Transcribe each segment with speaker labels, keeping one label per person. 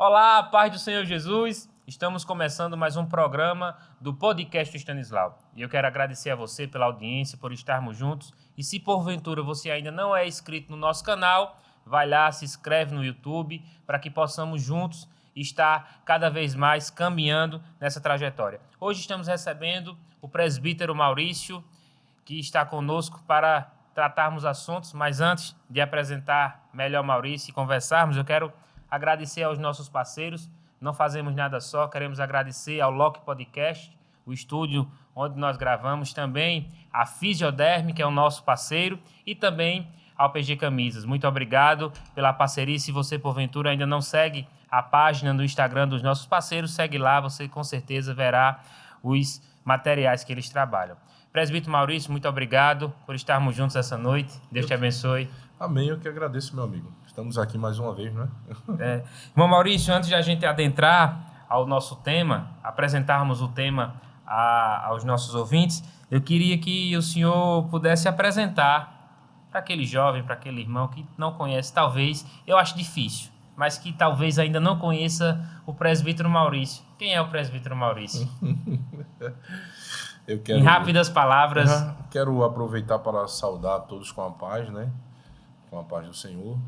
Speaker 1: Olá, paz do Senhor Jesus. Estamos começando mais um programa do podcast Stanislau. E eu quero agradecer a você pela audiência, por estarmos juntos. E se porventura você ainda não é inscrito no nosso canal, vai lá, se inscreve no YouTube para que possamos juntos estar cada vez mais caminhando nessa trajetória. Hoje estamos recebendo o presbítero Maurício, que está conosco para tratarmos assuntos, mas antes de apresentar melhor Maurício e conversarmos, eu quero agradecer aos nossos parceiros. Não fazemos nada só, queremos agradecer ao Loki Podcast, o estúdio onde nós gravamos, também a Fisioderm, que é o nosso parceiro, e também ao PG Camisas. Muito obrigado pela parceria. Se você, porventura, ainda não segue a página no Instagram dos nossos parceiros, segue lá, você com certeza verá os materiais que eles trabalham. Presbítero Maurício, muito obrigado por estarmos juntos essa noite. Deus te abençoe.
Speaker 2: Amém, eu que agradeço, meu amigo. Estamos aqui mais uma vez, não é?
Speaker 1: Irmão Maurício, antes de a gente adentrar ao nosso tema, apresentarmos o tema aos nossos ouvintes, eu queria que o senhor pudesse apresentar para aquele jovem, para aquele irmão que não conhece, talvez, eu acho difícil, mas que talvez ainda não conheça o presbítero Maurício. Quem é o presbítero Maurício? Em rápidas palavras.
Speaker 2: Quero aproveitar para saudar todos com a paz, né? Com a paz do Senhor,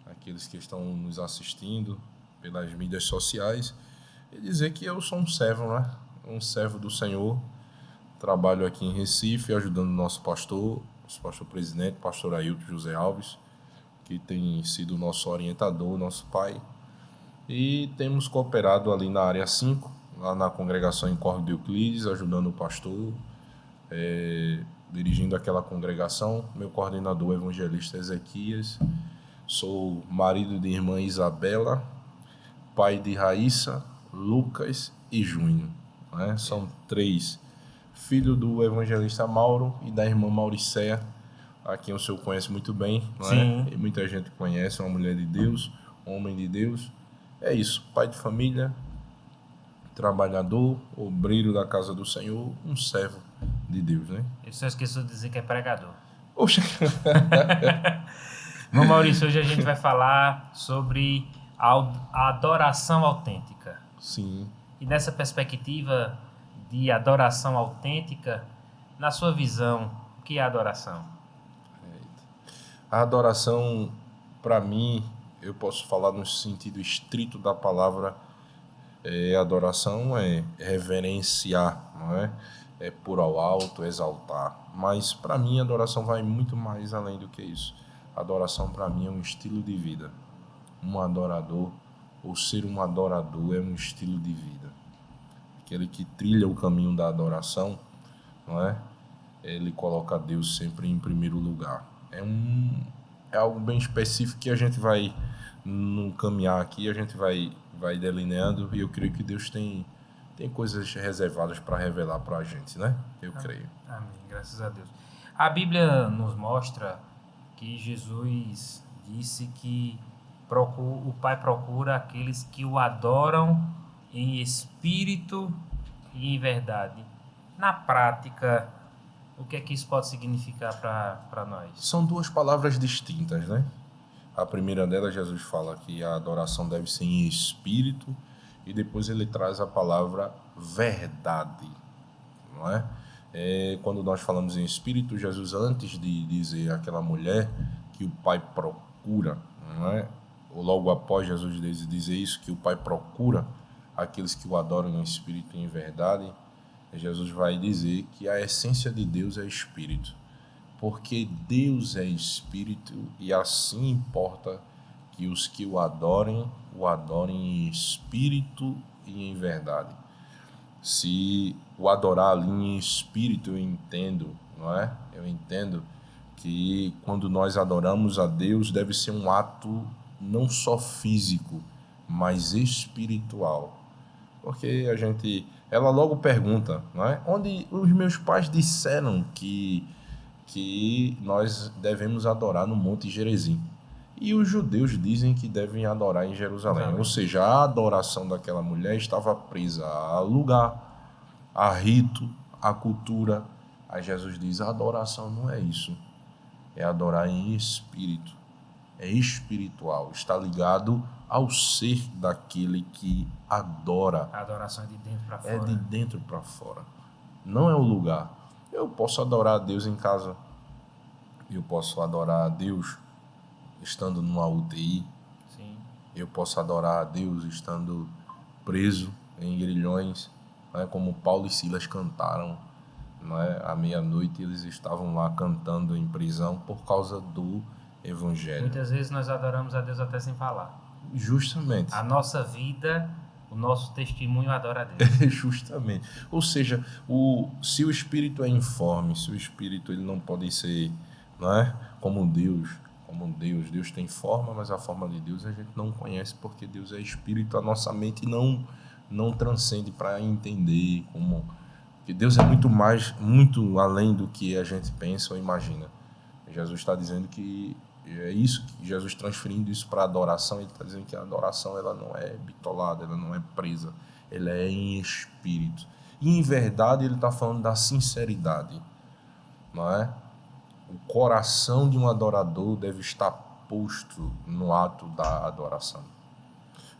Speaker 2: aqueles que estão nos assistindo pelas mídias sociais, e dizer que eu sou um servo, né? Um servo do Senhor. Trabalho aqui em Recife, ajudando o nosso pastor presidente, pastor Ailton José Alves, que tem sido nosso orientador, nosso pai. E temos cooperado ali na área 5, lá na congregação em Córrego de Euclides, ajudando o pastor, dirigindo aquela congregação. Meu coordenador evangelista Ezequias. Sou marido de irmã Isabela, pai de Raíssa, Lucas e Júnior, né? São 3. Filho do evangelista Mauro e da irmã Mauricéia, a quem o senhor conhece muito bem, não é? E muita gente conhece, uma mulher de Deus, um homem de Deus. É isso, pai de família, trabalhador, obreiro da casa do Senhor, um servo de Deus, né?
Speaker 1: Eu só esqueci de dizer que é pregador.
Speaker 2: Oxa!
Speaker 1: Irmão Maurício, hoje a gente vai falar sobre a adoração autêntica.
Speaker 2: Sim.
Speaker 1: E nessa perspectiva de adoração autêntica, na sua visão, o que é adoração?
Speaker 2: A adoração, para mim, eu posso falar no sentido estrito da palavra, adoração é reverenciar, não é? É pôr ao alto, exaltar. Mas para mim a adoração vai muito mais além do que isso. A adoração para mim é um estilo de vida. Um adorador, ou ser um adorador, é um estilo de vida. Aquele que trilha o caminho da adoração, não é? Ele coloca Deus sempre em primeiro lugar. É algo bem específico que a gente vai no caminhar aqui, a gente vai delineando, e eu creio que Deus tem coisas reservadas para revelar para a gente, né? Eu creio.
Speaker 1: Amém, graças a Deus. A Bíblia nos mostra que Jesus disse que o Pai procura aqueles que o adoram em espírito e em verdade. Na prática, o que é que isso pode significar para nós?
Speaker 2: São 2 palavras distintas, né? A primeira delas, Jesus fala que a adoração deve ser em espírito, e depois ele traz a palavra verdade, não é? Quando nós falamos em espírito, Jesus, antes de dizer àquela mulher que o Pai procura, não é? Ou logo após Jesus dizer isso, que o Pai procura aqueles que o adoram em espírito e em verdade, Jesus vai dizer que a essência de Deus é espírito. Porque Deus é espírito, e assim importa que os que o adorem em espírito e em verdade. Se o adorar ali em espírito, eu entendo, não é? Eu entendo que quando nós adoramos a Deus, deve ser um ato não só físico, mas espiritual. Porque ela logo pergunta, não é? Onde os meus pais disseram que nós devemos adorar no Monte Gerizim. E os judeus dizem que devem adorar em Jerusalém. Ou seja, a adoração daquela mulher estava presa a lugar, a rito, a cultura. Aí Jesus diz, a adoração não é isso. É adorar em espírito. é espiritual, está ligado ao ser daquele que adora.
Speaker 1: A adoração é de dentro para fora.
Speaker 2: É de dentro para fora. Não é o lugar. Eu posso adorar a Deus em casa. Eu posso adorar a Deus estando numa UTI.
Speaker 1: Sim.
Speaker 2: Eu posso adorar a Deus estando preso em grilhões, né? Como Paulo e Silas cantaram, né? À meia-noite eles estavam lá cantando em prisão por causa do Evangelho.
Speaker 1: Muitas vezes nós adoramos a Deus até sem falar.
Speaker 2: Justamente.
Speaker 1: A nossa vida, o nosso testemunho adora a Deus.
Speaker 2: Justamente. Ou seja, se o Espírito é informe, se o Espírito ele não pode ser, não é? Como Deus. Deus tem forma, mas a forma de Deus a gente não conhece porque Deus é Espírito. A nossa mente não transcende para entender como... Porque Deus é muito além do que a gente pensa ou imagina. Jesus está dizendo que é isso, que Jesus transferindo isso para a adoração, ele está dizendo que a adoração ela não é bitolada, ela não é presa, ela é em espírito. E em verdade ele está falando da sinceridade, não é? O coração de um adorador deve estar posto no ato da adoração.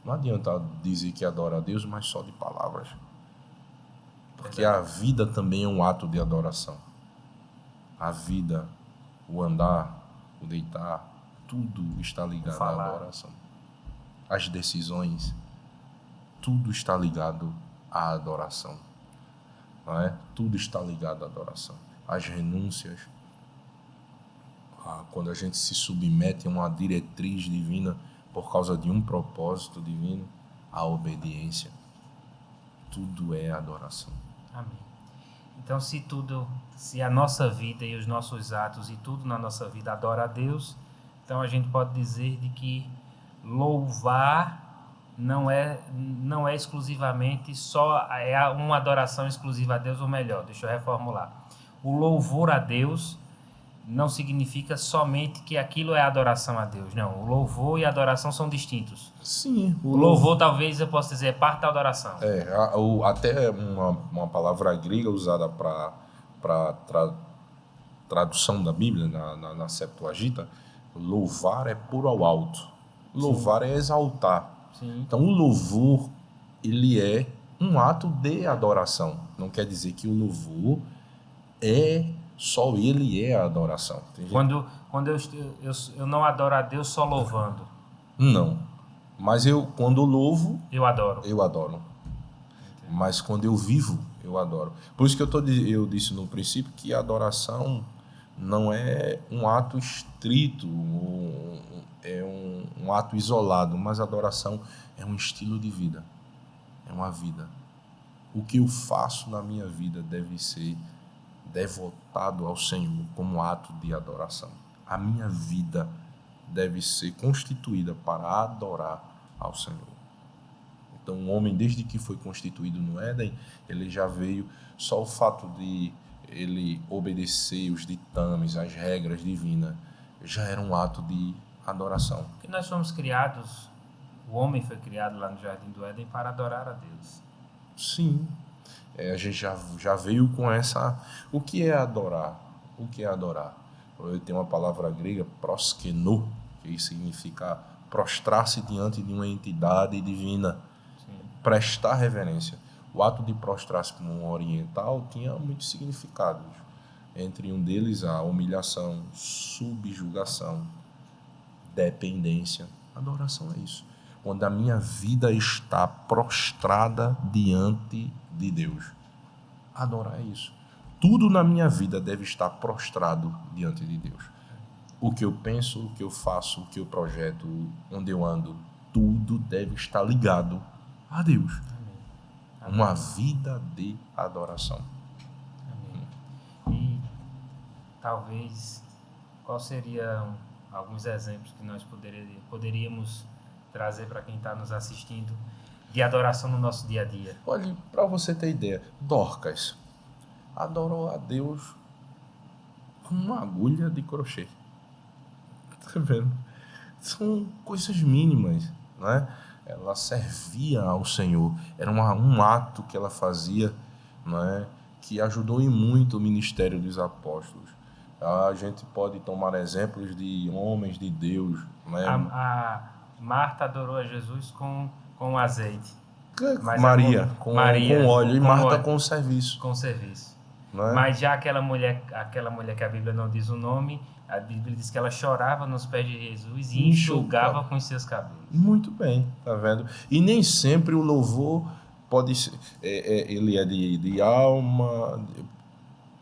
Speaker 2: Não adianta dizer que adora a Deus, mas só de palavras. Porque a vida também é um ato de adoração. A vida, o andar, o deitar, tudo está ligado à adoração. As decisões, tudo está ligado à adoração. Não é? Tudo está ligado à adoração. As renúncias, quando a gente se submete a uma diretriz divina por causa de um propósito divino, a obediência, tudo é adoração.
Speaker 1: Amém. Então, se a nossa vida e os nossos atos e tudo na nossa vida adora a Deus, então a gente pode dizer de que louvar não é exclusivamente uma adoração exclusiva a Deus, ou melhor, deixa eu reformular. O louvor a Deus não significa somente que aquilo é adoração a Deus. Não, o louvor e a adoração são distintos.
Speaker 2: Sim.
Speaker 1: O louvor, talvez eu possa dizer, é parte da adoração.
Speaker 2: Até uma palavra grega usada para tradução da Bíblia, na Septuaginta, louvar é pôr ao alto. Louvar é exaltar.
Speaker 1: Sim.
Speaker 2: Então, o louvor, ele é um ato de adoração. Não quer dizer que o louvor só ele é a adoração.
Speaker 1: Quando eu não adoro a Deus só louvando.
Speaker 2: Não. Mas quando eu louvo...
Speaker 1: Eu adoro.
Speaker 2: Eu adoro. Entendi. Mas quando eu vivo, eu adoro. Por isso que eu disse no princípio que a adoração não é um ato estrito, é um ato isolado, mas a adoração é um estilo de vida. É uma vida. O que eu faço na minha vida deve ser devotado ao Senhor como ato de adoração. A minha vida deve ser constituída para adorar ao Senhor. Então, o homem, desde que foi constituído no Éden, ele já veio, só o fato de ele obedecer os ditames, as regras divinas, já era um ato de adoração.
Speaker 1: Porque nós fomos criados, o homem foi criado lá no Jardim do Éden para adorar a Deus.
Speaker 2: Sim. A gente já veio com essa... O que é adorar? O que é adorar? Tem uma palavra grega, proskeno, que significa prostrar-se diante de uma entidade divina. Sim. Prestar reverência. O ato de prostrar-se como um oriental tinha muitos significados. Entre um deles, a humilhação, subjugação, dependência. Adoração é isso. Quando a minha vida está prostrada diante de Deus. Adorar é isso. Tudo na minha vida deve estar prostrado diante de Deus. O que eu penso, o que eu faço, o que eu projeto, onde eu ando, tudo deve estar ligado a Deus. Amém. Uma vida de adoração.
Speaker 1: Amém. E talvez, qual seriam alguns exemplos que nós poderíamos trazer para quem está nos assistindo de adoração no nosso dia a dia?
Speaker 2: Olha, para você ter ideia, Dorcas adorou a Deus com uma agulha de crochê. Tá vendo? São coisas mínimas, né? Ela servia ao Senhor. Era um ato que ela fazia, né? Que ajudou em muito o ministério dos apóstolos. A gente pode tomar exemplos de homens de Deus, né?
Speaker 1: A Marta adorou a Jesus com azeite. Mas
Speaker 2: Maria,
Speaker 1: Maria
Speaker 2: com óleo, e
Speaker 1: com
Speaker 2: Marta
Speaker 1: óleo,
Speaker 2: com serviço.
Speaker 1: com serviço.
Speaker 2: Né?
Speaker 1: Mas já aquela mulher que a Bíblia não diz o nome, a Bíblia diz que ela chorava nos pés de Jesus e enxugava com os seus cabelos.
Speaker 2: Muito bem, tá vendo? E nem sempre o louvor pode ser, ele é de alma.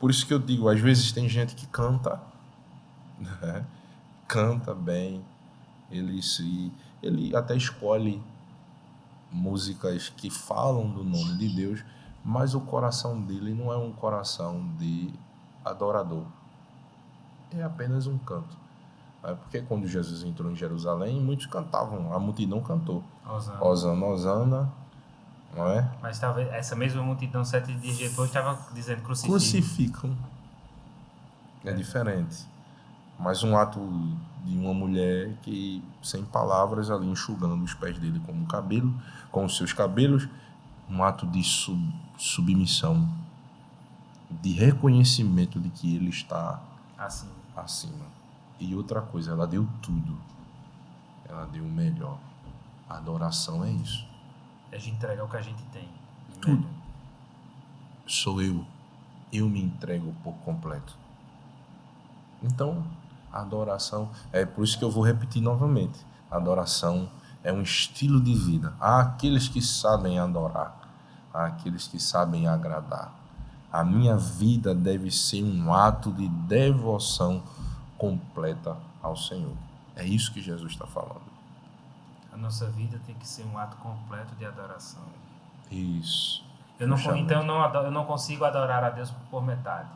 Speaker 2: Por isso que eu digo, às vezes tem gente que canta, né? Canta bem, ele até escolhe músicas que falam do nome de Deus, mas o coração dele não é um coração de adorador. É apenas um canto. Porque quando Jesus entrou em Jerusalém, muitos cantavam, a multidão cantou.
Speaker 1: Osana.
Speaker 2: Osana, Osana, não é?
Speaker 1: Mas talvez essa mesma multidão 7 dias depois estava dizendo
Speaker 2: Crucificam. É diferente. Mas um ato de uma mulher que, sem palavras, ali enxugando os pés dele com os seus cabelos, um ato de submissão, de reconhecimento de que ele está acima. E outra coisa, ela deu tudo. Ela deu o melhor. A adoração é isso.
Speaker 1: A gente entrega o que a gente tem.
Speaker 2: Tudo. Sou eu. Eu me entrego por completo. Então, a adoração, é por isso que eu vou repetir novamente. A adoração é um estilo de vida. Há aqueles que sabem adorar. Há aqueles que sabem agradar. A minha vida deve ser um ato de devoção completa ao Senhor. É isso que Jesus está falando.
Speaker 1: A nossa vida tem que ser um ato completo de adoração.
Speaker 2: Isso.
Speaker 1: Eu não consigo adorar a Deus por metade.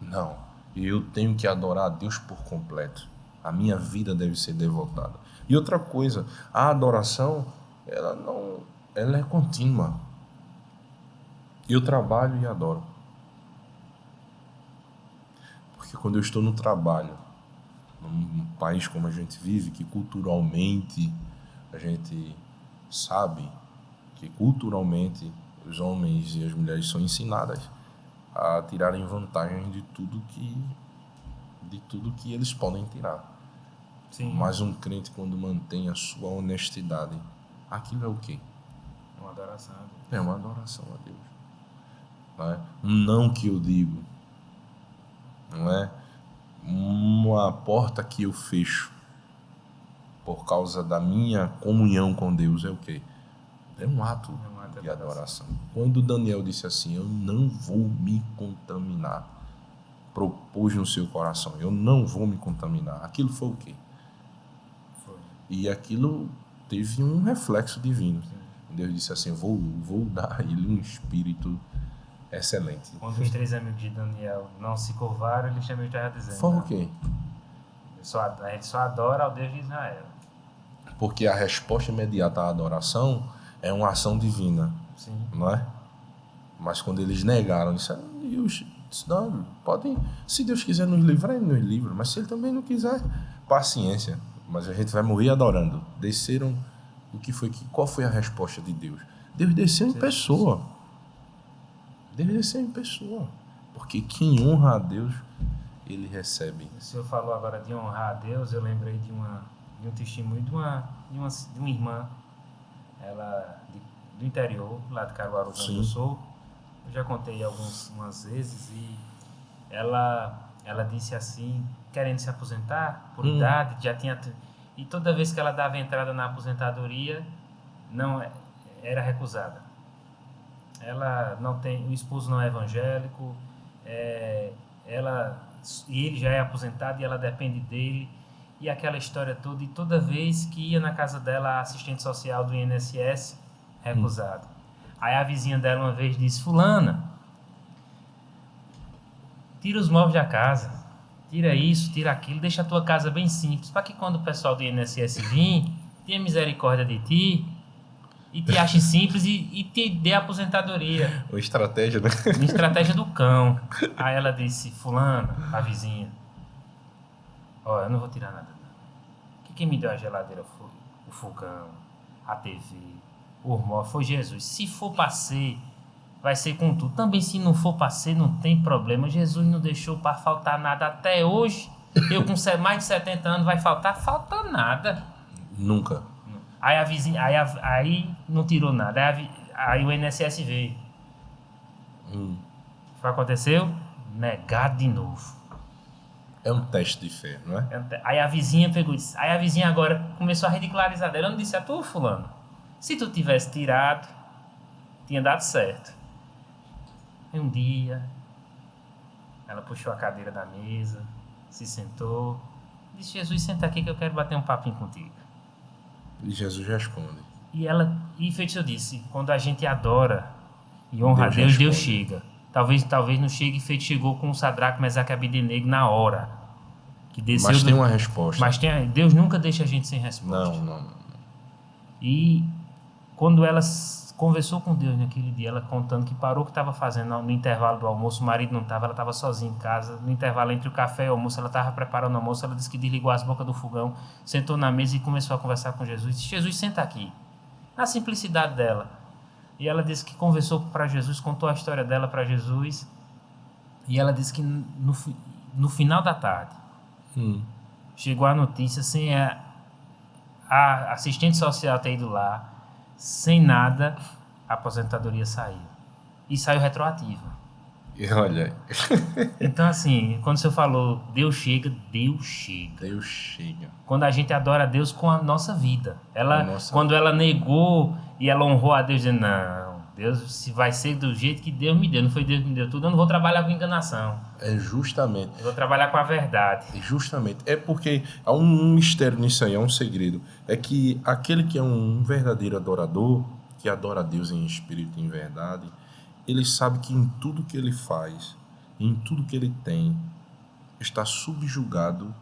Speaker 2: Não. Eu tenho que adorar a Deus por completo. A minha vida deve ser devotada. E outra coisa, a adoração, ela é contínua. Eu trabalho e adoro. Porque quando eu estou no trabalho, num país como a gente vive, que culturalmente a gente sabe que culturalmente os homens e as mulheres são ensinadas a tirarem vantagem de tudo que eles podem tirar.
Speaker 1: Sim.
Speaker 2: Mas um crente, quando mantém a sua honestidade, aquilo é o quê?
Speaker 1: É uma adoração a Deus.
Speaker 2: É uma adoração a Deus. Não é? Um não que eu digo, não é? Uma porta que eu fecho por causa da minha comunhão com Deus é o quê? É um ato de adoração. Quando Daniel disse assim, eu não vou me contaminar, propôs no seu coração, eu não vou me contaminar, aquilo foi o quê? E aquilo teve um reflexo divino. Sim. Deus disse assim, vou dar a ele um espírito excelente.
Speaker 1: Quando os 3 amigos de Daniel não se curvaram, ele também estava dizendo.
Speaker 2: Foi o quê?
Speaker 1: A gente só adora ao Deus de Israel.
Speaker 2: Porque a resposta imediata à adoração é uma ação divina.
Speaker 1: Sim.
Speaker 2: Não é? Mas quando eles negaram, disseram, não, podem, se Deus quiser nos livrar, ele nos livra. Mas se ele também não quiser, paciência. Mas a gente vai morrer adorando. Desceram, qual foi a resposta de Deus? Deus desceu em pessoa. Deus desceu em pessoa. Porque quem honra a Deus, ele recebe.
Speaker 1: O senhor falou agora de honrar a Deus, eu lembrei de um testemunho de uma irmã, ela do interior, lá de Caruaru, onde eu sou. Eu já contei algumas vezes e ela disse assim, querendo se aposentar por idade, já tinha, e toda vez que ela dava entrada na aposentadoria, não era recusada. Ela não tem, o esposo não é evangélico, e ele já é aposentado e ela depende dele, e aquela história toda, e toda vez que ia na casa dela, a assistente social do INSS, recusado. Aí a vizinha dela uma vez disse, fulana, tira os móveis da casa, tira isso, tira aquilo, deixa a tua casa bem simples, para que quando o pessoal do INSS vir, tenha misericórdia de ti, e te ache simples e te dê a aposentadoria.
Speaker 2: Uma estratégia, né?
Speaker 1: Uma estratégia do cão. Aí ela disse, fulana, a vizinha, ó, eu não vou tirar nada. Quem me deu a geladeira foi o fogão, a TV, o móvel, foi Jesus. Se for para ser vai ser com tudo. Também se não for para ser, não tem problema. Jesus não deixou para faltar nada até hoje. Eu com mais de 70 anos vai faltar? Falta nada.
Speaker 2: Nunca.
Speaker 1: Aí a vizinha, aí não tirou nada. Aí o INSS veio. O que aconteceu? Negado de novo.
Speaker 2: É um teste de fé, não é?
Speaker 1: Aí a vizinha pegou e disse. Aí a vizinha agora começou a ridicularizar dela. Eu não disse a tu, fulano. Se tu tivesse tirado, tinha dado certo. Aí um dia, ela puxou a cadeira da mesa, se sentou. Disse, Jesus, senta aqui que eu quero bater um papinho contigo.
Speaker 2: E Jesus responde.
Speaker 1: E feito eu disse, quando a gente adora e honra
Speaker 2: Deus
Speaker 1: a Deus,
Speaker 2: responde.
Speaker 1: Deus chega. Talvez não chegue feito chegou com o Sadraque, Mesaque e Abednego na hora. Que desceu
Speaker 2: Mas tem uma resposta.
Speaker 1: Mas Deus nunca deixa a gente sem resposta.
Speaker 2: Não.
Speaker 1: E quando ela conversou com Deus naquele dia, ela contando que parou o que estava fazendo no intervalo do almoço, o marido não estava, ela estava sozinha em casa, no intervalo entre o café e o almoço, ela estava preparando o almoço, ela disse que desligou as bocas do fogão, sentou na mesa e começou a conversar com Jesus. Disse, Jesus, senta aqui. Na simplicidade dela. E ela disse que conversou para Jesus, contou a história dela para Jesus, e ela disse que no final da tarde, chegou a notícia, sem a assistente social ter ido lá, sem nada, a aposentadoria saiu. E saiu retroativa.
Speaker 2: E olha,
Speaker 1: Então, assim, quando o senhor falou, Deus chega, Deus chega.
Speaker 2: Deus chega.
Speaker 1: Quando a gente adora a Deus com a nossa vida.
Speaker 2: Nossa
Speaker 1: Quando ela negou e ela honrou a Deus, dizendo, não, Deus se vai ser do jeito que Deus me deu, não foi Deus que me deu tudo, eu não vou trabalhar com enganação.
Speaker 2: É justamente.
Speaker 1: Eu vou trabalhar com a verdade.
Speaker 2: Justamente. É porque há um mistério nisso aí, há um segredo. É que aquele que é um verdadeiro adorador, que adora a Deus em espírito e em verdade, ele sabe que em tudo que ele faz, em tudo que ele tem, está subjugado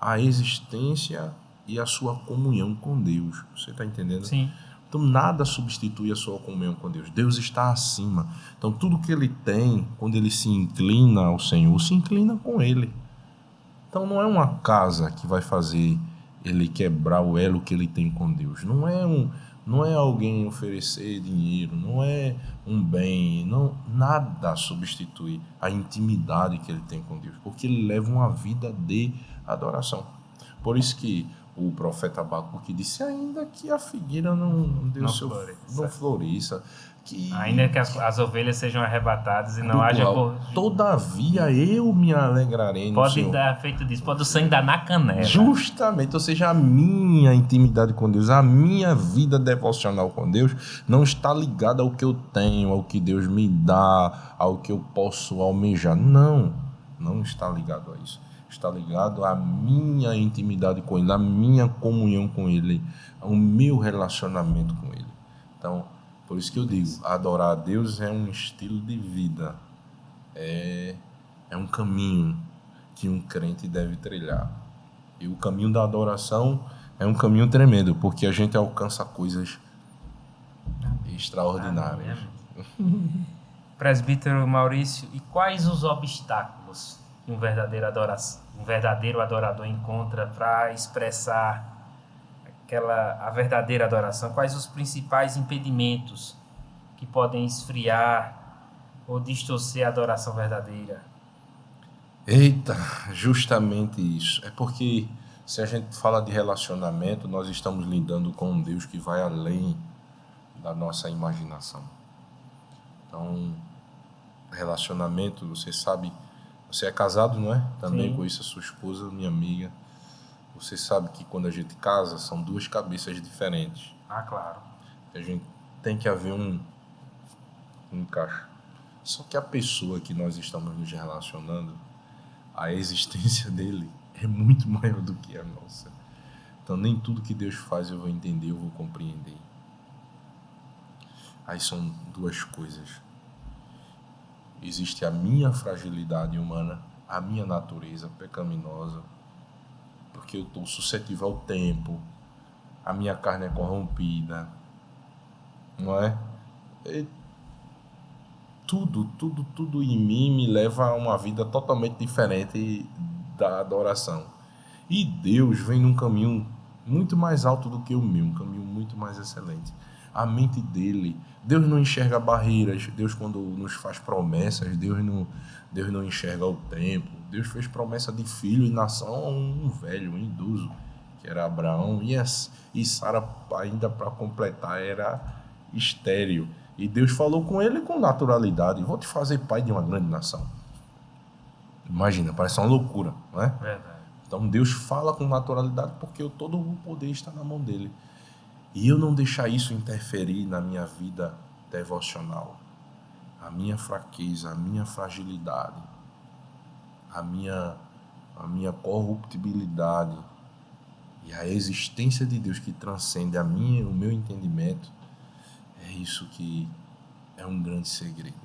Speaker 2: à existência e à sua comunhão com Deus. Você está entendendo?
Speaker 1: Sim.
Speaker 2: Então nada substitui a sua comunhão com Deus. Deus está acima. Então tudo que ele tem, quando ele se inclina ao Senhor, se inclina com ele. Então não é uma casa que vai fazer ele quebrar o elo que ele tem com Deus. Não é alguém oferecer dinheiro, não é um bem, nada substitui a intimidade que ele tem com Deus, porque ele leva uma vida de adoração. Por isso que o profeta Abacuque disse, ainda que a figueira não floresça, que
Speaker 1: ainda que as ovelhas sejam arrebatadas e não haja...
Speaker 2: Todavia eu me alegrarei no Senhor.
Speaker 1: Pode dar feito disso, pode o sangue dar na canela.
Speaker 2: Justamente, ou seja, a minha intimidade com Deus, a minha vida devocional com Deus não está ligada ao que eu tenho, ao que Deus me dá, ao que eu posso almejar. Não está ligado a isso. Está ligado à minha intimidade com Ele, à minha comunhão com Ele, ao meu relacionamento com Ele. Então, por isso que eu digo, adorar a Deus é um estilo de vida, é um caminho que um crente deve trilhar. E o caminho da adoração é um caminho tremendo, porque a gente alcança coisas extraordinárias.
Speaker 1: Presbítero Maurício, e quais os obstáculos que um verdadeiro adorador encontra para expressar a verdadeira adoração? Quais os principais impedimentos que podem esfriar ou distorcer a adoração verdadeira?
Speaker 2: Eita, justamente isso. É porque se a gente fala de relacionamento, nós estamos lidando com um Deus que vai além da nossa imaginação. Então, relacionamento, você sabe, você é casado, não é? Também conheço a sua esposa, minha amiga. Você sabe que quando a gente casa, são duas cabeças diferentes.
Speaker 1: Ah, claro.
Speaker 2: A gente tem que haver um encaixe. Só que a pessoa que nós estamos nos relacionando, a existência dele é muito maior do que a nossa. Então nem tudo que Deus faz eu vou entender, eu vou compreender. Aí são duas coisas. Existe a minha fragilidade humana, a minha natureza pecaminosa, porque eu estou suscetível ao tempo, a minha carne é corrompida, não é? Tudo em mim me leva a uma vida totalmente diferente da adoração. E Deus vem num caminho muito mais alto do que o meu, um caminho muito mais excelente. a mente dele. Deus não enxerga barreiras. Deus, quando nos faz promessas, Deus não enxerga o tempo. Deus fez promessa de filho e nação a um velho, um idoso, que era Abraão. E Sara, ainda para completar, era estéril. E Deus falou com ele com naturalidade: vou te fazer pai de uma grande nação. Imagina, parece uma loucura, não é?
Speaker 1: Verdade.
Speaker 2: Então Deus fala com naturalidade porque todo o poder está na mão dele. E eu não deixar isso interferir na minha vida devocional. A minha fraqueza, a minha fragilidade, a minha corruptibilidade e a existência de Deus que transcende o meu entendimento, é isso que é um grande segredo.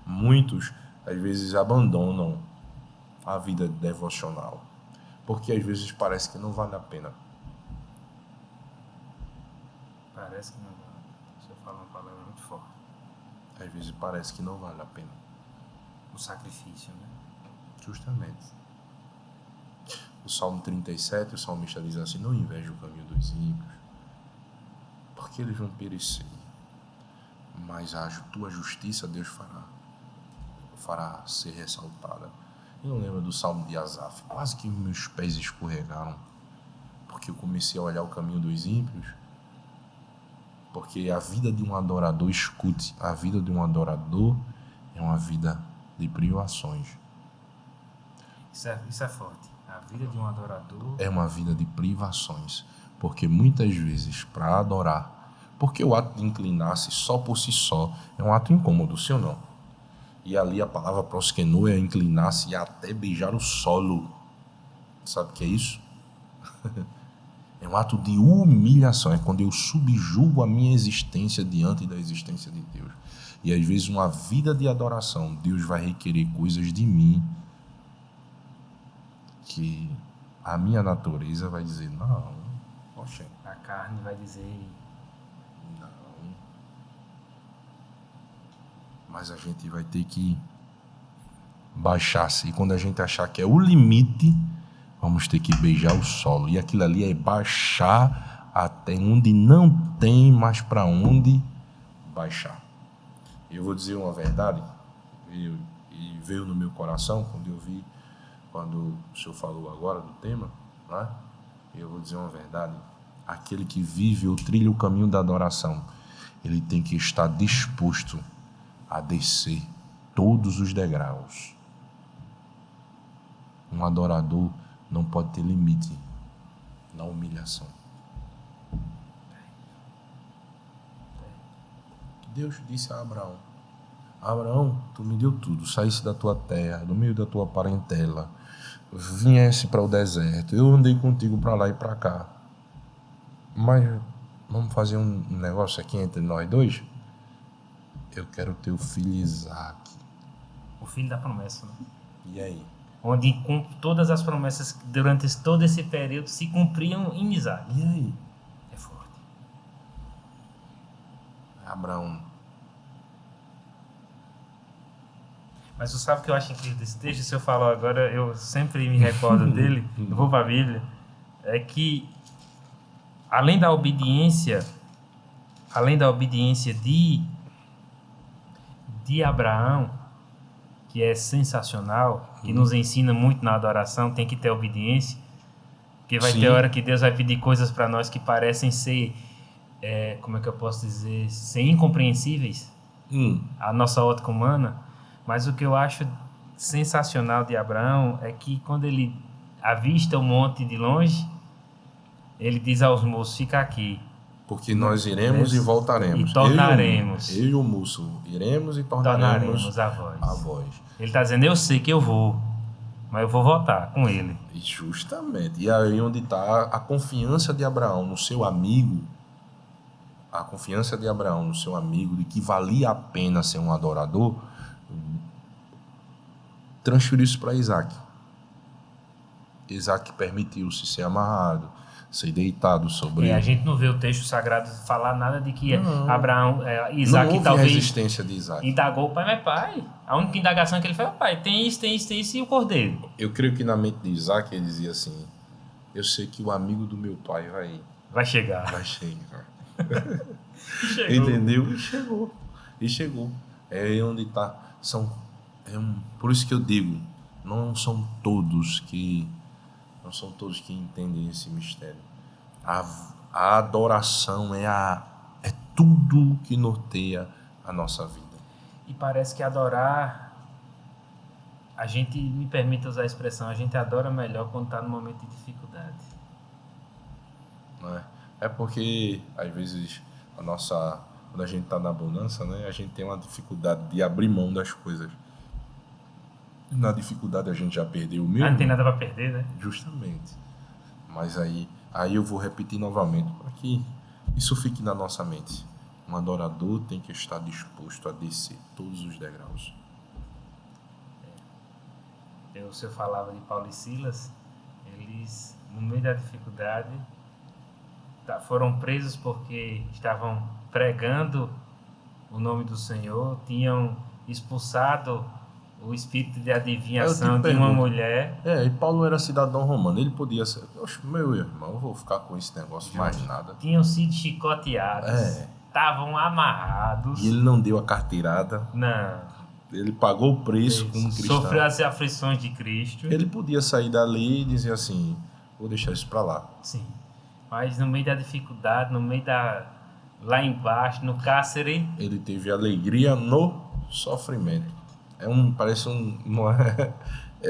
Speaker 2: Muitos, às vezes, abandonam a vida devocional, porque às vezes parece que não vale a pena.
Speaker 1: Parece que não vale. Você fala uma palavra muito forte.
Speaker 2: Às vezes parece que não vale a pena.
Speaker 1: O sacrifício, né?
Speaker 2: Justamente. O Salmo 37, o salmista diz assim: não inveje o caminho dos ímpios, porque eles vão perecer. Mas a tua justiça Deus fará ser ressaltada. Eu não lembro do Salmo de Asaf. Quase que meus pés escorregaram, porque eu comecei a olhar o caminho dos ímpios. Porque a vida de um adorador, escute, a vida de um adorador é uma vida de privações.
Speaker 1: Isso é forte. A vida de um adorador
Speaker 2: É uma vida de privações. Porque muitas vezes, para adorar, porque o ato de inclinar-se só por si só é um ato incômodo, sim ou não? E ali a palavra proskenô é inclinar-se e até beijar o solo. Sabe o que é isso? É um ato de humilhação, é quando eu subjugo a minha existência diante da existência de Deus. E às vezes uma vida de adoração, Deus vai requerer coisas de mim que a minha natureza vai dizer: não, poxa,
Speaker 1: a carne vai dizer.
Speaker 2: não. Mas a gente vai ter que baixar-se. E quando a gente achar que é o limite, vamos ter que beijar o solo. E aquilo ali é baixar até onde não tem mais para onde baixar. Eu vou dizer uma verdade, e veio no meu coração quando o senhor falou agora do tema, né? Eu vou dizer uma verdade. Aquele que vive ou trilha o caminho da adoração, ele tem que estar disposto a descer todos os degraus. Um adorador não pode ter limite na humilhação. Deus disse a Abraão: Abraão, tu me deu tudo, saísse da tua terra, do meio da tua parentela, viesse para o deserto, eu andei contigo para lá e para cá. Mas vamos fazer um negócio aqui entre nós dois? Eu quero teu filho Isaac.
Speaker 1: O filho da promessa, né?
Speaker 2: E aí?
Speaker 1: Onde todas as promessas durante todo esse período se cumpriam em Isaac.
Speaker 2: E aí?
Speaker 1: É forte.
Speaker 2: Abraão.
Speaker 1: Mas você sabe o que eu acho incrível desse texto? O senhor falou agora, eu sempre me recordo dele, eu vou para a Bíblia, é que além da obediência de Abraão, que é sensacional, que nos ensina muito na adoração, tem que ter obediência, porque vai ter hora que Deus vai pedir coisas para nós que parecem ser, como é que eu posso dizer, ser incompreensíveis à nossa ótica humana. Mas o que eu acho sensacional de Abraão é que quando ele avista o monte de longe, ele diz aos moços: fica aqui.
Speaker 2: Porque nós iremos e voltaremos.
Speaker 1: E tornaremos.
Speaker 2: Eu e o moço iremos e tornaremos
Speaker 1: a voz.
Speaker 2: A voz.
Speaker 1: Ele está dizendo: eu sei que eu vou, mas eu vou voltar com ele.
Speaker 2: E justamente. E aí onde está a confiança de Abraão no seu amigo, a confiança de Abraão no seu amigo, de que valia a pena ser um adorador, transferiu isso para Isaac. Isaac permitiu-se ser amarrado, ser deitado sobre...
Speaker 1: A gente não vê o texto sagrado falar nada de que Abraão,
Speaker 2: Isaac
Speaker 1: não houve talvez...
Speaker 2: resistência de Isaac.
Speaker 1: Indagou o pai, mas pai. A única indagação que ele fez: pai, tem isso e o cordeiro.
Speaker 2: Eu creio que na mente de Isaac ele dizia assim: eu sei que o amigo do meu pai vai
Speaker 1: chegar.
Speaker 2: Vai chegar.
Speaker 1: Chegou.
Speaker 2: Entendeu? E chegou. E chegou. É onde está. Por isso que eu digo, não são todos que entendem esse mistério. A adoração é tudo que norteia a nossa vida.
Speaker 1: E parece que adorar, a gente, me permita usar a expressão, a gente adora melhor quando está no momento de dificuldade.
Speaker 2: Não é? É porque, às vezes, quando a gente está na bonança, né, a gente tem uma dificuldade de abrir mão das coisas. Na dificuldade a gente já perdeu o meu.
Speaker 1: Não tem nada para perder, né?
Speaker 2: Justamente. Mas aí eu vou repetir novamente, para que isso fique na nossa mente. Um adorador tem que estar disposto a descer todos os degraus.
Speaker 1: O senhor falava de Paulo e Silas, eles, no meio da dificuldade, foram presos porque estavam pregando o nome do Senhor, tinham expulsado o espírito de adivinhação de uma mulher.
Speaker 2: E Paulo era cidadão romano, ele podia ser, meu irmão, eu vou ficar com esse negócio mais nada.
Speaker 1: Tinham sido chicoteados, estavam amarrados.
Speaker 2: E ele não deu a carteirada.
Speaker 1: Não.
Speaker 2: Ele pagou o preço como cristão.
Speaker 1: Sofreu as aflições de Cristo.
Speaker 2: Ele podia sair dali e dizer assim, vou deixar isso para lá.
Speaker 1: Sim. Mas no meio da dificuldade, lá embaixo, no cárcere,
Speaker 2: ele teve alegria no sofrimento. É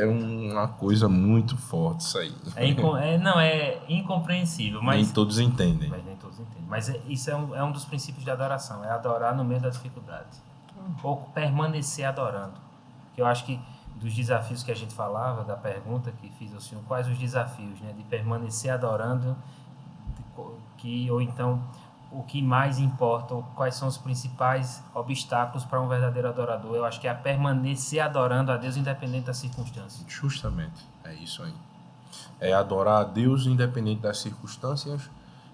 Speaker 2: uma coisa muito forte isso aí.
Speaker 1: É incompreensível. Mas,
Speaker 2: nem todos entendem.
Speaker 1: Mas isso é um dos princípios da adoração, é adorar no meio da dificuldade. Ou permanecer adorando. Que eu acho que dos desafios que a gente falava, da pergunta que fiz ao senhor, quais os desafios, né, de permanecer adorando, ou então o que mais importa, ou quais são os principais obstáculos para um verdadeiro adorador. Eu acho que é permanecer adorando a Deus independente das circunstâncias.
Speaker 2: Justamente, é isso aí. É adorar a Deus independente das circunstâncias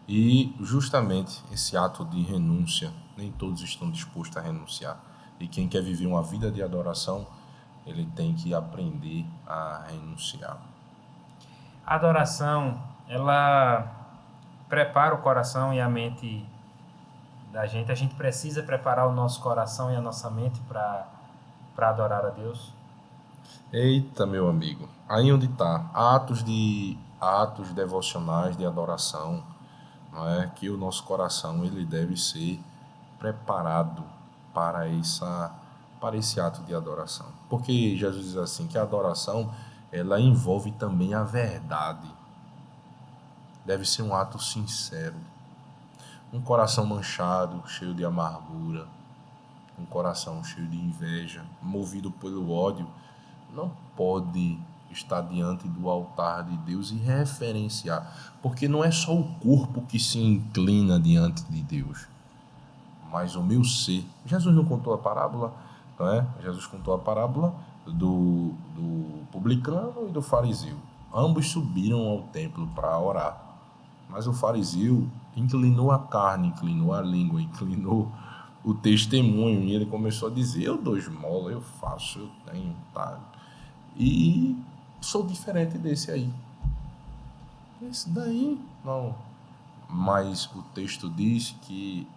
Speaker 2: e justamente esse ato de renúncia. Nem todos estão dispostos a renunciar. E quem quer viver uma vida de adoração, ele tem que aprender a renunciar.
Speaker 1: A adoração, ela prepara o coração e a mente da gente. A gente precisa preparar o nosso coração e a nossa mente para adorar a Deus.
Speaker 2: Eita, meu amigo, aí onde está? Atos devocionais de adoração, não é? Que o nosso coração ele deve ser preparado para esse ato de adoração. Porque Jesus diz assim, que a adoração ela envolve também a verdade. Deve ser um ato sincero. Um coração manchado, cheio de amargura, um coração cheio de inveja, movido pelo ódio, não pode estar diante do altar de Deus e referenciar. Porque não é só o corpo que se inclina diante de Deus, mas o meu ser. Jesus não contou a parábola, não é? Jesus contou a parábola do publicano e do fariseu. Ambos subiram ao templo para orar. Mas o fariseu inclinou a carne, inclinou a língua, inclinou o testemunho. E ele começou a dizer, eu dou esmola, eu faço, eu tenho, tá? E sou diferente desse aí. Esse daí, não. Mas o texto diz que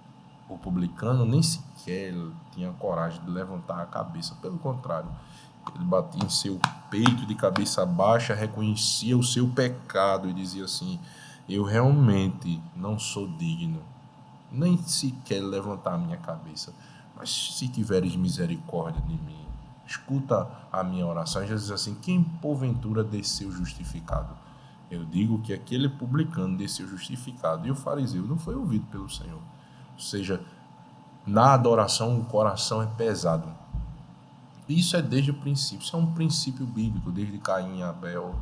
Speaker 2: o publicano nem sequer tinha coragem de levantar a cabeça. Pelo contrário, ele batia em seu peito de cabeça baixa, reconhecia o seu pecado e dizia assim, eu realmente não sou digno, nem sequer levantar a minha cabeça, mas se tiveres misericórdia de mim, escuta a minha oração. Jesus diz assim, quem porventura desceu justificado? Eu digo que aquele publicano desceu justificado, e o fariseu não foi ouvido pelo Senhor. Ou seja, na adoração o coração é pesado. Isso é desde o princípio, isso é um princípio bíblico, desde Caim e Abel.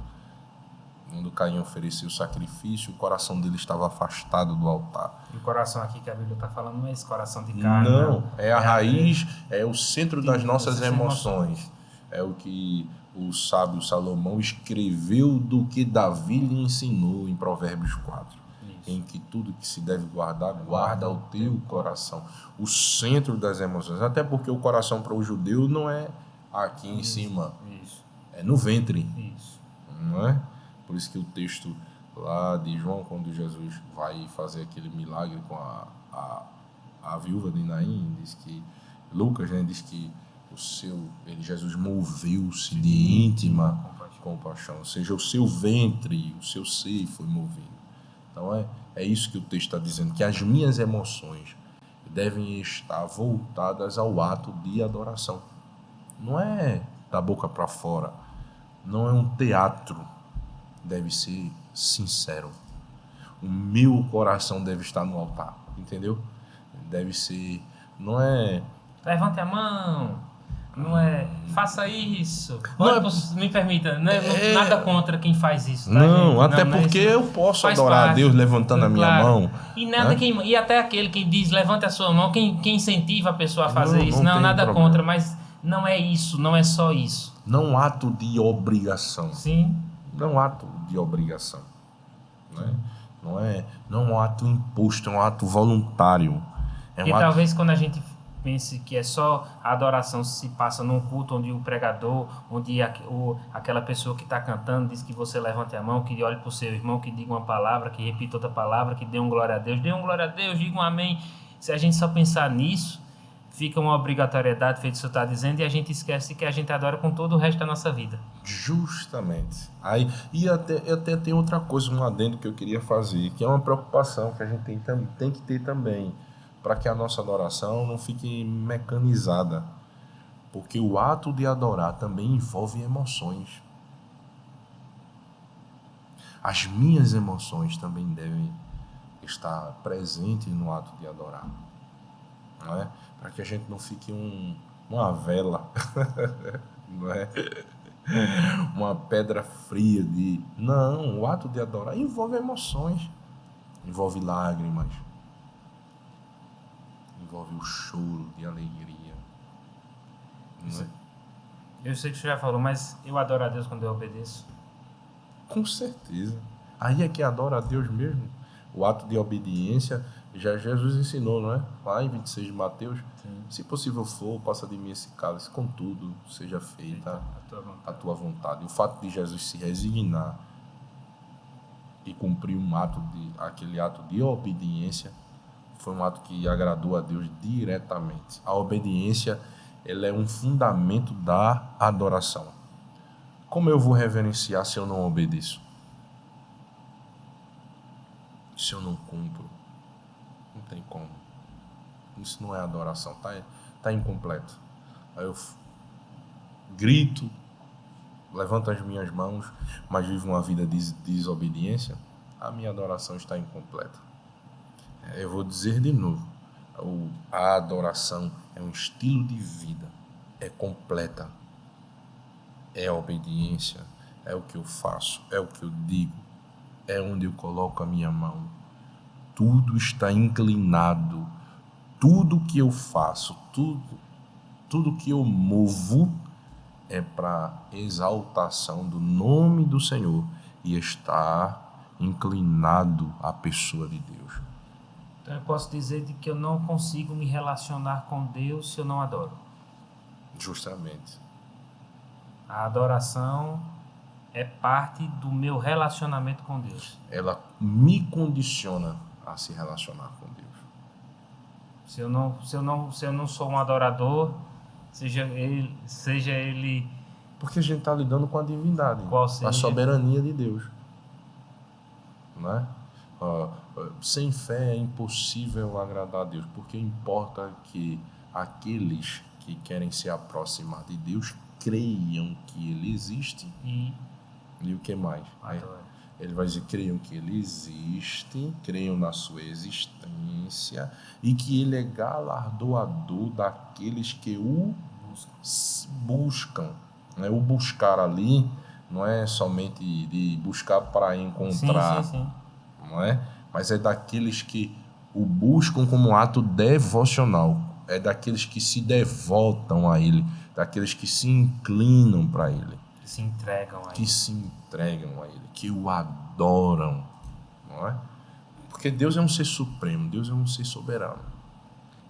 Speaker 2: Quando Caim ofereceu o sacrifício, o coração dele estava afastado do altar.
Speaker 1: E o coração aqui que a Bíblia está falando não é esse coração de carne.
Speaker 2: Não, é a raiz, é o centro das nossas emoções. É o que o sábio Salomão escreveu do que Davi lhe ensinou em Provérbios 4. Isso. Em que tudo que se deve guardar, guarda o teu coração. O centro das emoções. Até porque o coração para o judeu não é aqui em cima.
Speaker 1: Isso.
Speaker 2: É no ventre.
Speaker 1: Isso.
Speaker 2: Não é? Por isso que o texto lá de João, quando Jesus vai fazer aquele milagre com a viúva de Naim, diz que Lucas, né, diz que Jesus moveu-se de íntima compaixão, ou seja, o seu ventre, o seu ser foi movido. Então é isso que o texto está dizendo, que as minhas emoções devem estar voltadas ao ato de adoração. Não é da boca para fora, não é um teatro, deve ser sincero. O meu coração deve estar no altar, entendeu? Deve ser, não é...
Speaker 1: Levante a mão, não é... Faça isso.
Speaker 2: Não
Speaker 1: Olha, me permita, não é nada contra quem faz isso, tá,
Speaker 2: Não,
Speaker 1: gente?
Speaker 2: até
Speaker 1: Não é
Speaker 2: porque
Speaker 1: isso.
Speaker 2: eu posso
Speaker 1: Faz
Speaker 2: adorar a
Speaker 1: parte.
Speaker 2: Deus levantando a minha
Speaker 1: Claro.
Speaker 2: mão.
Speaker 1: E, nada
Speaker 2: né?
Speaker 1: e até aquele que diz, levante a sua mão, quem incentiva a pessoa a fazer isso.
Speaker 2: Não
Speaker 1: Não,
Speaker 2: tem
Speaker 1: nada
Speaker 2: problema.
Speaker 1: contra, mas não é isso, não é só isso.
Speaker 2: Não ato de obrigação.
Speaker 1: Sim.
Speaker 2: Não ato de obrigação. Né? Não é um ato imposto, é um ato voluntário. É
Speaker 1: Porque
Speaker 2: um ato...
Speaker 1: talvez quando a gente pense que é só a adoração se passa num culto onde o pregador, onde aquela pessoa que está cantando diz que você levante a mão, que olhe para o seu irmão, que diga uma palavra, que repita outra palavra, que dê um glória a Deus, diga um amém. Se a gente só pensar nisso, fica uma obrigatoriedade, feito o senhor está dizendo, e a gente esquece que a gente adora com todo o resto da nossa vida.
Speaker 2: Justamente. E até tem outra coisa, um adendo que eu queria fazer, que é uma preocupação que a gente tem que ter também, para que a nossa adoração não fique mecanizada. Porque o ato de adorar também envolve emoções. As minhas emoções também devem estar presentes no ato de adorar. Não é? Para que a gente não fique uma vela, não é? Uma pedra fria de... Não, o ato de adorar envolve emoções, envolve lágrimas, envolve o choro de alegria. Não é?
Speaker 1: Eu sei que o senhor já falou, mas eu adoro a Deus quando eu obedeço.
Speaker 2: Com certeza. Aí é que adora a Deus mesmo. O ato de obediência, já Jesus ensinou, não é? Lá em 26 de Mateus.
Speaker 1: Sim.
Speaker 2: Se possível for, passa de mim esse cálice, contudo, seja feita a tua vontade. O fato de Jesus se resignar e cumprir aquele ato de obediência, foi um ato que agradou a Deus diretamente. A obediência, ela é um fundamento da adoração. Como eu vou reverenciar se eu não obedeço? Se eu não cumpro? Não tem como. Isso não é adoração, tá incompleto. Aí eu grito, levanto as minhas mãos, mas vivo uma vida de desobediência, a minha adoração está incompleta. Eu vou dizer de novo, a adoração é um estilo de vida, é completa, é obediência, é o que eu faço, é o que eu digo, é onde eu coloco a minha mão. Tudo está inclinado, tudo que eu faço, tudo que eu movo é para exaltação do nome do Senhor e estar inclinado à pessoa de Deus.
Speaker 1: Então eu posso dizer de que eu não consigo me relacionar com Deus se eu não adoro.
Speaker 2: Justamente.
Speaker 1: A adoração é parte do meu relacionamento com Deus.
Speaker 2: Ela me condiciona a se relacionar com Deus.
Speaker 1: Se eu não sou um adorador, seja ele
Speaker 2: porque a gente está lidando com a divindade,
Speaker 1: qual seja,
Speaker 2: a soberania de Deus, não é? Sem fé é impossível agradar a Deus, porque importa que aqueles que querem se aproximar de Deus creiam que Ele existe e o que mais? Ele vai dizer, creiam que Ele existe, creiam na sua existência e que Ele é galardoador daqueles que o buscam. O buscar ali não é somente de buscar para encontrar,
Speaker 1: sim.
Speaker 2: Não é? Mas é daqueles que o buscam como ato devocional, é daqueles que se devotam a Ele, daqueles que se inclinam para Ele.
Speaker 1: Se entregam a Ele,
Speaker 2: que o adoram, não é? Porque Deus é um ser supremo, Deus é um ser soberano.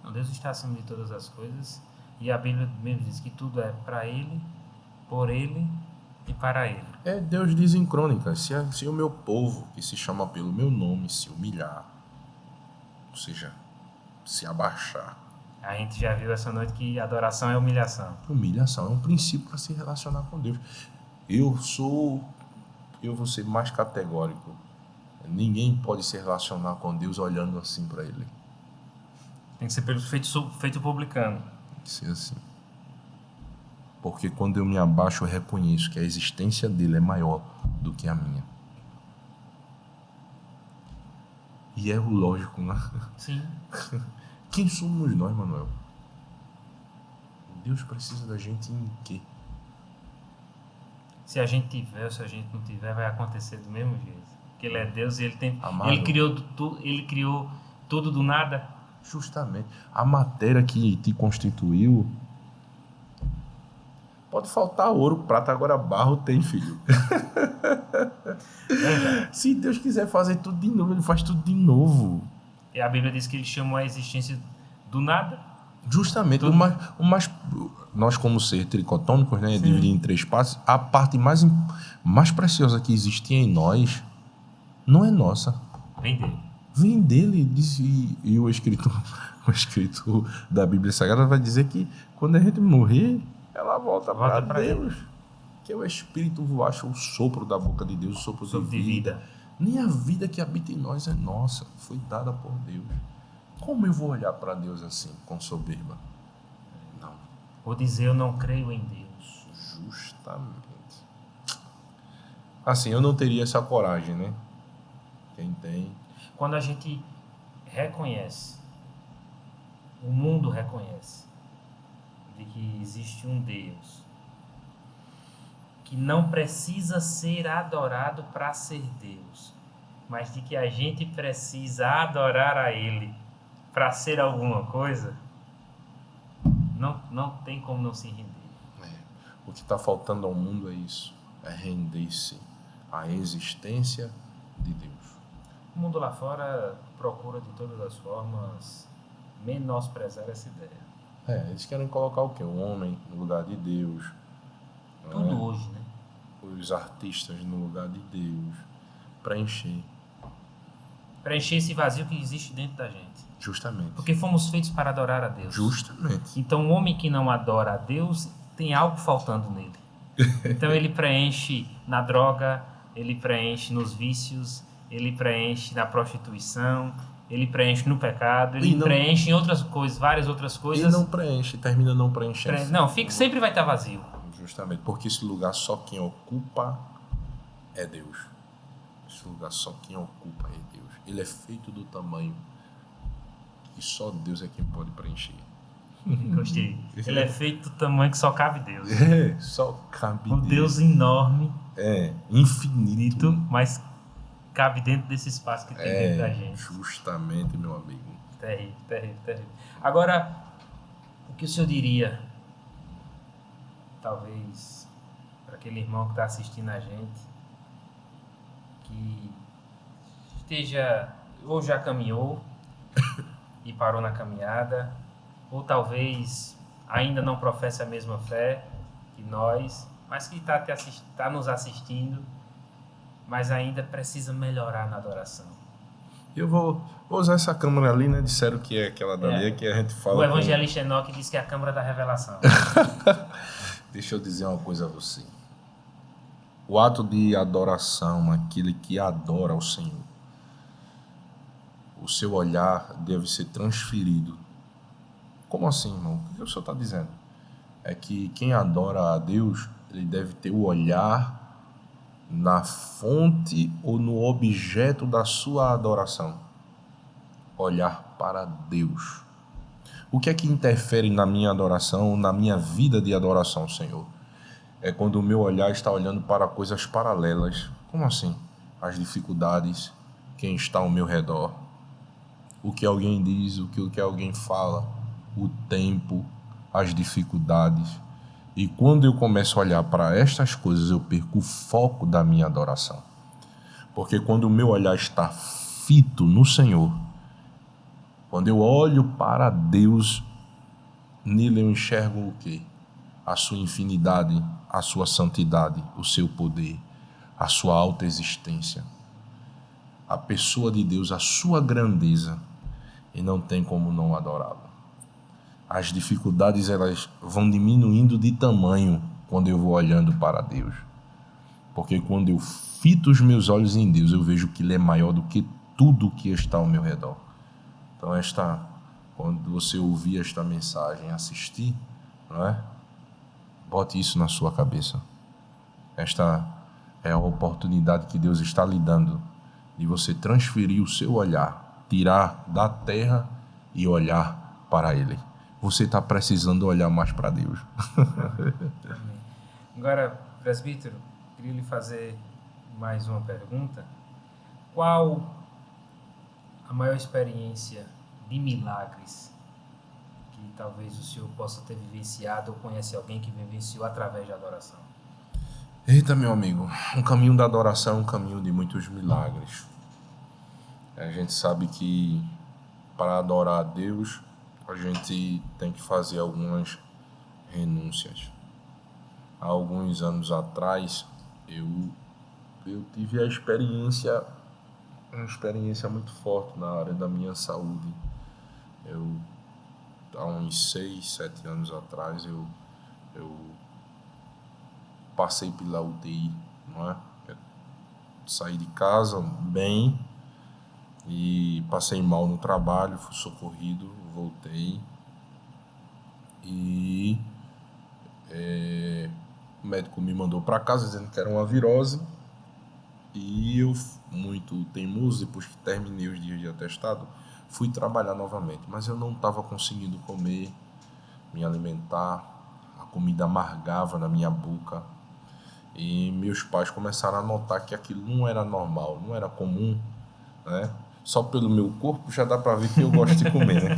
Speaker 1: Não, Deus está acima de todas as coisas e a Bíblia mesmo diz que tudo é para Ele, por Ele e para ele.
Speaker 2: Deus diz em Crônicas, se o meu povo, que se chama pelo meu nome, se humilhar, ou seja, se abaixar.
Speaker 1: A gente já viu essa noite que adoração é humilhação.
Speaker 2: Humilhação é um princípio para se relacionar com Deus. Eu vou ser mais categórico. Ninguém pode se relacionar com Deus olhando assim para Ele.
Speaker 1: Tem que ser pelo feito publicano.
Speaker 2: Tem que ser assim. Porque quando eu me abaixo, eu reconheço que a existência dele é maior do que a minha. E é o lógico, né?
Speaker 1: Sim.
Speaker 2: Quem somos nós, Manuel? Deus precisa da gente em quê?
Speaker 1: Se a gente tiver ou se a gente não tiver, vai acontecer do mesmo jeito. Porque ele é Deus e
Speaker 2: Amado,
Speaker 1: ele criou tudo do nada.
Speaker 2: Justamente. A matéria que te constituiu... Pode faltar ouro, prata, agora barro tem, filho. Se Deus quiser fazer tudo de novo, Ele faz tudo de novo.
Speaker 1: E a Bíblia diz que ele chamou a existência do nada.
Speaker 2: Justamente. Nós, como ser tricotômicos, né, dividido em 3 partes, a parte mais preciosa que existe em nós não é nossa.
Speaker 1: Vem dele.
Speaker 2: Vem dele. E o escritor da Bíblia Sagrada vai dizer que quando a gente morrer, ela volta para Deus. Que o Espírito acha o sopro da boca de Deus, o sopro de vida. Nem a vida que habita em nós é nossa, foi dada por Deus. Como eu vou olhar para Deus assim, com soberba? Não.
Speaker 1: Vou dizer, eu não creio em Deus.
Speaker 2: Justamente. Assim, eu não teria essa coragem, né? Quem tem...
Speaker 1: Quando a gente reconhece, o mundo reconhece, de que existe um Deus que não precisa ser adorado para ser Deus, mas de que a gente precisa adorar a Ele para ser alguma coisa, não tem como não se render.
Speaker 2: O que está faltando ao mundo é isso, é render-se à existência de Deus.
Speaker 1: O mundo lá fora procura de todas as formas menosprezar essa ideia.
Speaker 2: Eles querem colocar o quê? O homem no lugar de Deus.
Speaker 1: Tudo hoje, né?
Speaker 2: Os artistas no lugar de Deus. Preencher
Speaker 1: Preencher esse vazio que existe dentro da gente.
Speaker 2: Justamente.
Speaker 1: Porque fomos feitos para adorar a Deus.
Speaker 2: Justamente.
Speaker 1: Então, o homem que não adora a Deus tem algo faltando nele. Então, ele preenche na droga, ele preenche nos vícios, ele preenche na prostituição, ele preenche no pecado, ele preenche em outras coisas, várias outras coisas.
Speaker 2: E não preenche, termina não preenchendo.
Speaker 1: Não, sempre vai estar vazio.
Speaker 2: Justamente, porque esse lugar só quem ocupa é Deus. Esse lugar só quem ocupa é Deus. Ele é feito do tamanho que só Deus é quem pode preencher.
Speaker 1: Gostei. Ele é feito do tamanho que só cabe Deus.
Speaker 2: Só cabe
Speaker 1: Um Deus enorme.
Speaker 2: Infinito.
Speaker 1: Mas cabe dentro desse espaço que tem dentro da gente.
Speaker 2: Justamente, meu amigo.
Speaker 1: Terrível, terrível, terrível. Agora, o que o senhor diria, talvez, para aquele irmão que está assistindo a gente, que esteja, ou já caminhou e parou na caminhada, ou talvez ainda não professa a mesma fé que nós, mas que está nos assistindo, mas ainda precisa melhorar na adoração.
Speaker 2: Eu vou usar essa câmera ali, né? Disseram que é aquela dali que a gente fala.
Speaker 1: O evangelista Enoque diz que é a câmara da revelação.
Speaker 2: Deixa eu dizer uma coisa a você. O ato de adoração, aquele que adora ao Senhor, o seu olhar deve ser transferido. Como assim, irmão? O que o senhor está dizendo? É que quem adora a Deus, ele deve ter o olhar na fonte ou no objeto da sua adoração. Olhar para Deus. O que é que interfere na minha adoração, na minha vida de adoração, Senhor? É quando o meu olhar está olhando para coisas paralelas. Como assim? As dificuldades, quem está ao meu redor, o que alguém diz, o que alguém fala, o tempo, as dificuldades. E quando eu começo a olhar para estas coisas, eu perco o foco da minha adoração. Porque quando o meu olhar está fito no Senhor, quando eu olho para Deus, nele eu enxergo o quê? A sua infinidade, a sua santidade, o seu poder, a sua alta existência, a pessoa de Deus, a sua grandeza, e não tem como não adorá-lo. As dificuldades, elas vão diminuindo de tamanho quando eu vou olhando para Deus. Porque quando eu fito os meus olhos em Deus, eu vejo que Ele é maior do que tudo que está ao meu redor. Então, quando você ouvir esta mensagem, assistir, não é? Bote isso na sua cabeça. Esta é a oportunidade que Deus está lhe dando de você transferir o seu olhar, tirar da terra e olhar para Ele. Você está precisando olhar mais para Deus.
Speaker 1: Amém. Agora, presbítero, queria lhe fazer mais uma pergunta. Qual a maior experiência de milagres que talvez o senhor possa ter vivenciado ou conhece alguém que vivenciou através da adoração?
Speaker 2: Eita, meu amigo, um caminho da adoração é um caminho de muitos milagres. A gente sabe que para adorar a Deus, a gente tem que fazer algumas renúncias. Há alguns anos atrás, eu tive uma experiência muito forte na área da minha saúde. Há uns 6, 7 anos atrás, eu passei pela UTI, não é? Eu saí de casa bem e passei mal no trabalho, fui socorrido, voltei e o médico me mandou para casa dizendo que era uma virose e eu, muito teimoso, depois que terminei os dias de atestado, fui trabalhar novamente, mas eu não estava conseguindo comer, me alimentar, a comida amargava na minha boca e meus pais começaram a notar que aquilo não era normal, não era comum, né? Só pelo meu corpo já dá para ver que eu gosto de comer, né?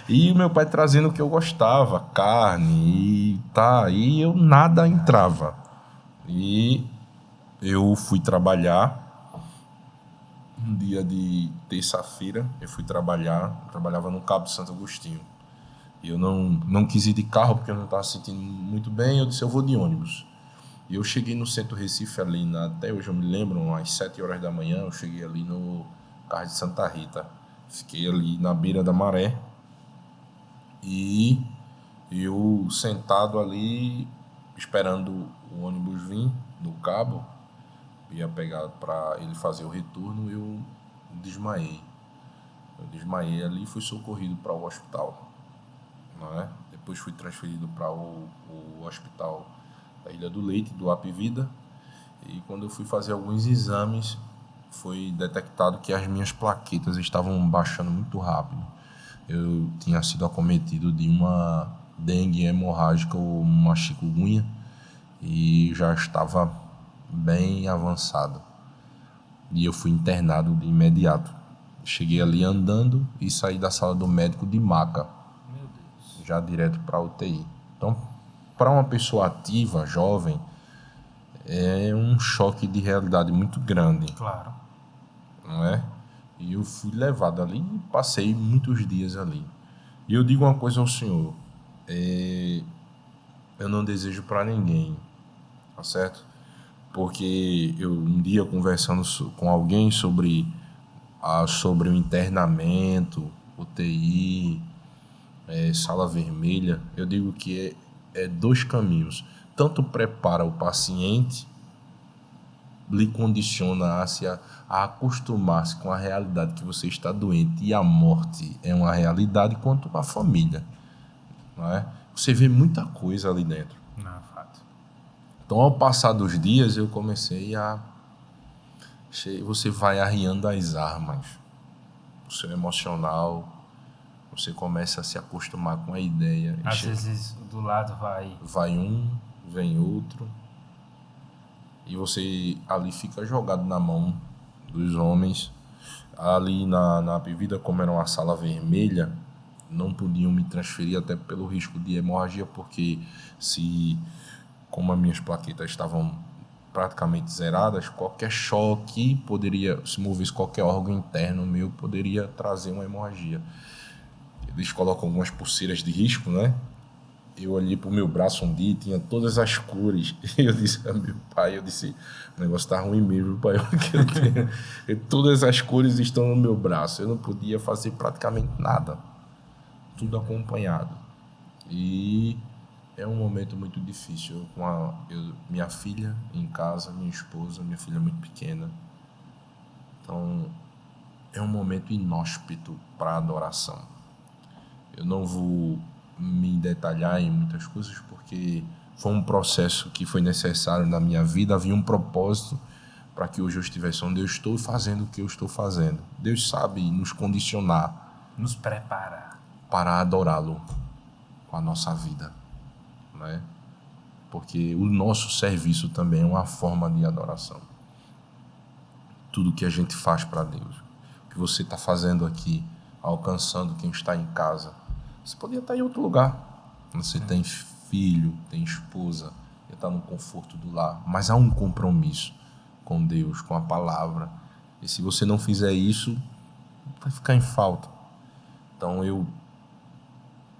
Speaker 2: E o meu pai trazendo o que eu gostava, carne e eu nada entrava. E eu fui trabalhar um dia de terça-feira, eu trabalhava no Cabo de Santo Agostinho. E eu não quis ir de carro porque eu não estava sentindo muito bem, eu disse, eu vou de ônibus. E eu cheguei no centro Recife ali, até hoje eu me lembro, às 7 horas da manhã, eu cheguei ali no Cais de Santa Rita. Fiquei ali na beira da maré e eu sentado ali, esperando o ônibus vir do Cabo, ia pegar para ele fazer o retorno, eu desmaiei. Eu desmaiei ali e fui socorrido para o hospital, não é? Depois fui transferido para o hospital da Ilha do Leite, do Apivida, e quando eu fui fazer alguns exames, foi detectado que as minhas plaquetas estavam baixando muito rápido. Eu tinha sido acometido de uma dengue hemorrágica ou uma chikungunya e já estava bem avançado. E eu fui internado de imediato. Cheguei ali andando e saí da sala do médico de maca, já direto para a UTI. Então, para uma pessoa ativa, jovem, é um choque de realidade muito grande.
Speaker 1: Claro.
Speaker 2: Não é? E eu fui levado ali e passei muitos dias ali. E eu digo uma coisa ao senhor, eu não desejo para ninguém, tá certo? Porque eu um dia conversando com alguém sobre o internamento, UTI, sala vermelha, eu digo que é dois caminhos. Tanto prepara o paciente, lhe condiciona a acostumar-se com a realidade que você está doente e a morte é uma realidade, quanto a família, não é? Você vê muita coisa ali dentro.
Speaker 1: Não, é fato.
Speaker 2: Então, ao passar dos dias, eu comecei você vai arriando as armas. O seu emocional, você começa a se acostumar com a ideia.
Speaker 1: Às vezes, do lado
Speaker 2: vai um, vem outro. E você ali fica jogado na mão dos homens. Ali na bebida, como era uma sala vermelha, não podiam me transferir até pelo risco de hemorragia, porque como as minhas plaquetas estavam praticamente zeradas, qualquer choque poderia, se movesse qualquer órgão interno meu, poderia trazer uma hemorragia. Eles colocam algumas pulseiras de risco, né? eu olhei pro meu braço um dia e tinha todas as cores. Eu disse a meu pai, o negócio tá ruim mesmo, pai, porque eu tenho, todas as cores estão no meu braço. Eu não podia fazer praticamente nada. Tudo acompanhado. E é um momento muito difícil. Minha filha em casa, minha esposa, minha filha muito pequena. Então, é um momento inóspito para adoração. Eu não vou me detalhar em muitas coisas porque foi um processo que foi necessário na minha vida. Havia um propósito para que hoje eu estivesse onde eu estou fazendo o que eu estou fazendo. Deus sabe nos condicionar,
Speaker 1: nos preparar
Speaker 2: para adorá-lo com a nossa vida, né? Porque o nosso serviço também é uma forma de adoração. Tudo que a gente faz para Deus, o que você está fazendo aqui, alcançando quem está em casa. Você podia estar em outro lugar. Você tem filho, tem esposa, está no conforto do lar, mas há um compromisso com Deus, com a palavra. E se você não fizer isso, vai ficar em falta. Então eu,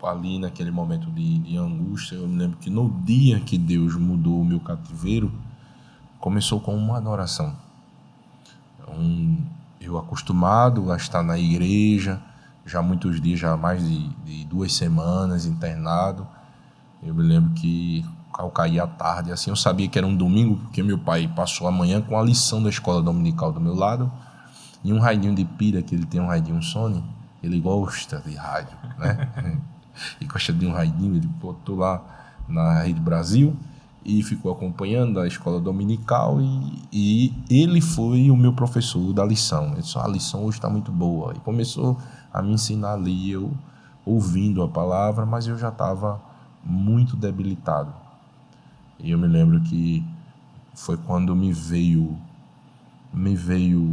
Speaker 2: ali naquele momento de angústia, eu me lembro que no dia que Deus mudou o meu cativeiro, começou com uma adoração. Eu acostumado a estar na igreja, já muitos dias, já mais de 2 semanas internado. Eu me lembro que ao cair à tarde, assim, eu sabia que era um domingo, porque meu pai passou a manhã com a lição da escola dominical do meu lado, e um radinho de pilha, que ele tem um radinho Sony, ele gosta de rádio, né? E gosta de um radinho, ele botou lá na Rede Brasil e ficou acompanhando a escola dominical e ele foi o meu professor da lição. Ele disse, a lição hoje está muito boa. E começou a me ensinar ali, eu ouvindo a palavra, mas eu já estava muito debilitado. E eu me lembro que foi quando me veio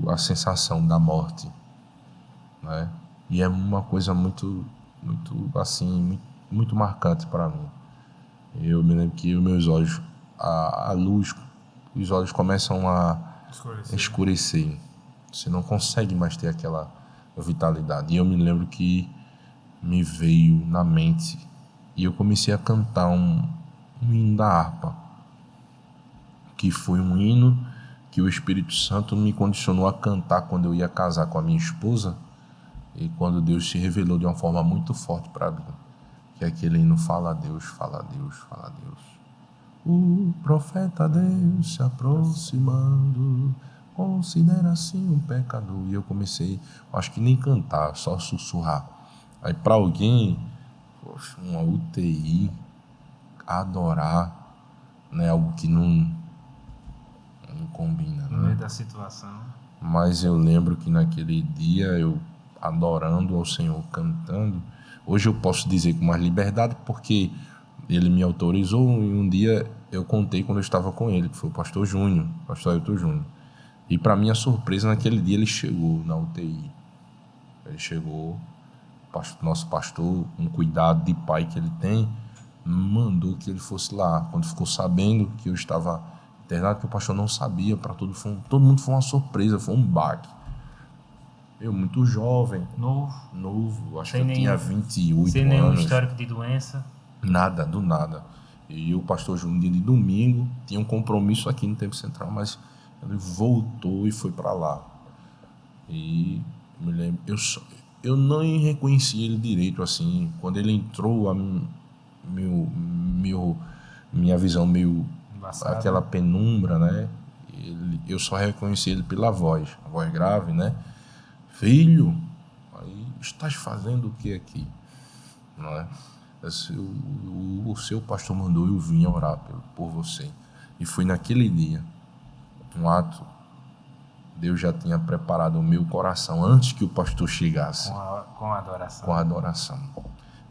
Speaker 2: a sensação da morte, né? E é uma coisa muito assim, muito marcante para mim. Eu me lembro que os meus olhos, a luz, os olhos começam a escurecer. Você não consegue mais ter aquela vitalidade. E eu me lembro que me veio na mente e eu comecei a cantar um hino da harpa, que foi um hino que o Espírito Santo me condicionou a cantar quando eu ia casar com a minha esposa e quando Deus se revelou de uma forma muito forte para mim. Que é aquele hino, fala a Deus, fala a Deus, fala a Deus. O profeta Deus se aproximando, considera assim um pecador. E eu comecei, acho que nem cantar, só sussurrar. Aí para alguém, poxa, uma UTI, adorar, né, algo que não combina,
Speaker 1: no
Speaker 2: né?
Speaker 1: meio da situação.
Speaker 2: Mas eu lembro que naquele dia, eu adorando ao Senhor, cantando, hoje eu posso dizer com mais liberdade, porque ele me autorizou e um dia eu contei quando eu estava com ele, que foi o pastor Júnior, pastor Ailton Júnior. E para minha surpresa, naquele dia ele chegou na UTI. Ele chegou, nosso pastor, um cuidado de pai que ele tem, mandou que ele fosse lá. Quando ficou sabendo que eu estava internado, que o pastor não sabia, para todo mundo foi uma surpresa, foi um baque. Eu muito jovem. Novo. Acho que eu tinha 28 anos.
Speaker 1: Sem nenhum histórico de doença.
Speaker 2: Nada, do nada. E o pastor Júnior, dia de domingo, tinha um compromisso aqui no Tempo Central, mas ele voltou e foi para lá. E me lembro, eu não reconheci ele direito, assim. Quando ele entrou, minha visão meio embaçada, aquela penumbra, né? Eu só reconheci ele pela voz, a voz grave, né? Filho, aí estás fazendo o que aqui? Não é? O seu pastor mandou eu vim orar por você. E foi naquele dia, um ato, Deus já tinha preparado o meu coração antes que o pastor chegasse.
Speaker 1: Com a adoração.
Speaker 2: Com a adoração.